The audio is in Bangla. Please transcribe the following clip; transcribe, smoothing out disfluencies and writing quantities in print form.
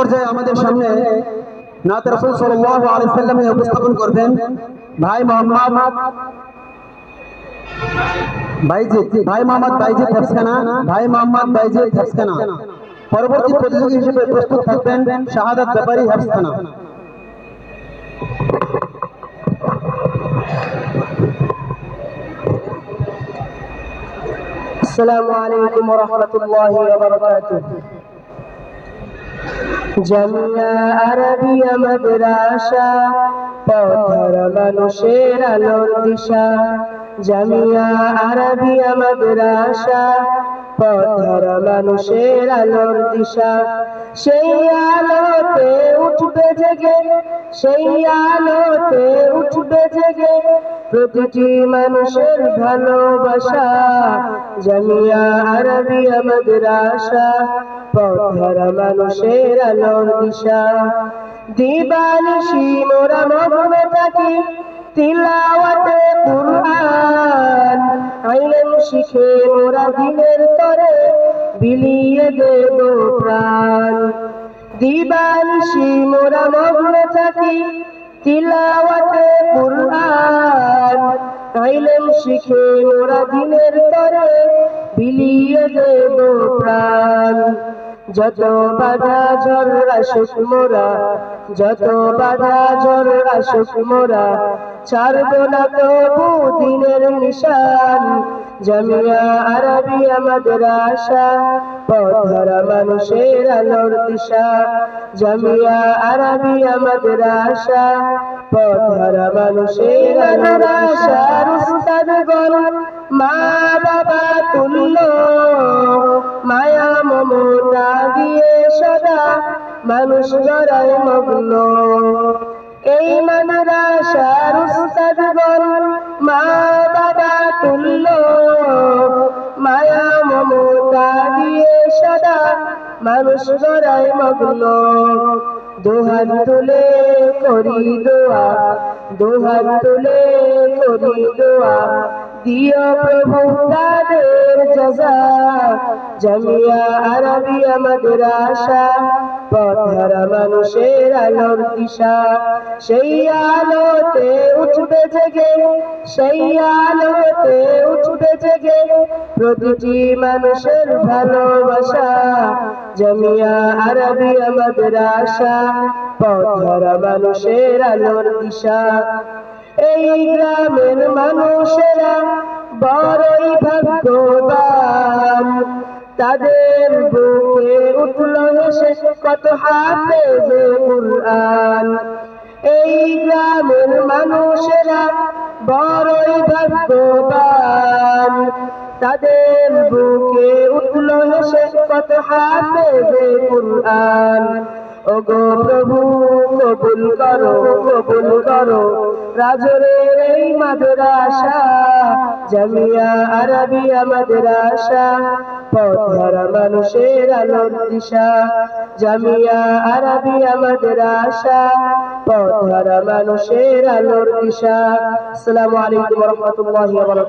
পর্যায়ে আমাদের সামনে নাত রাসূল সাল্লাল্লাহু আলাইহি ওয়াসাল্লাম উপস্থাপন করবেন ভাই মোহাম্মদ বাইজিদ হাফসানা। পরবর্তী প্রতিযোগী হিসেবে প্রস্তুত থাকবেন শাহাদাত ব্যাপারী হাফসানা। আসসালামু আলাইকুম ওয়া রাহমাতুল্লাহি ওয়া বারাকাতুহু। জামিয়া আরবিয়া মাদ্রাসা, পথের মানুষের আলোর দিশা। জামিয়া আরবিয়া মাদ্রাসা, পথের মানুষের আলোর দিশা। সেই আলোতে উঠবে জেগে, সেই আলোতে উঠবে জেগে প্রতিটি মানুষের ভালোবাসা। জামিয়া আরবিয়া মাদ্রাসা, পথের মানুষের আলোর দিশা। দিবানিশি মোরা মগ্ন থাকি তিলাওয়াতে কুরআন, ইলম শিখে মোরা দিনের তরে বিলিয়ে দেব প্রাণ। দিবানিশি মোরা মগ্ন থাকি তিলাওয়াতে কুরআন, ইলম শিখে মোরা দিনের তরে বিলিয়ে দেব প্রাণ। যত বাধা ঝড় আসুক মোরা, যত বাধা ঝড় আসুক মোরা ছাড়ব না তবু দিনের নিশান। জামিয়া আরবিয়া মাদ্রাসা, পথের মানুষের আলোর দিশা। জামিয়া আরবিয়া মাদ্রাসা, পথের মানুষের মাদ্রাসার উস্তাদগণ মা বাবা তুল্য, মায়া মমতা দিয়ে সদা মানুষ গড়ায় মগ্ন। এই মাদ্রাসার উস্তাদগণ মা বাবা তুল্য, মায়া মমতা দিয়ে সদা মানুষ গড়ায় মগ্ন। দুহাত তুলে করি দোয়া, দুহাত তুলে করি দোয়া, দিও প্রভু তাদের জাযা। জামিয়া আরবিয়া মাদ্রাসা, পথের মানুষের আলোর দিশা। সেই আলোতে উঠবে জেগে, সেই আলোতে উঠবে জেগে প্রতিটি মানুষের ভালোবাসা। জামিয়া আরবিয়া মাদ্রাসা, পথের মানুষের আলোর দিশা। এই গ্রামের মানুষেরা বড়ই ভাগ্যবান, তাদের বুকে উঠল হেসে কত হাফেজে কুরআন। এই গ্রামের মানুষেরা বড়ই ভাগ্যবান, তাদের বুকে উঠল হেসে কত হাফেজে কুরআন। ওগো প্রভু কবুল করো, কবুল করো রাজরের এই মাদ্রাসা। জামিয়া আরবিয়া মাদ্রাসা, পথের মানুষের আলোর দিশা। জামিয়া আরবিয়া মাদ্রাসা, পথের মানুষের আলোর দিশা। আসসালামু আলাইকুম ওয়া রাহমাতুল্লাহি ওয়া বারাকাতুহু।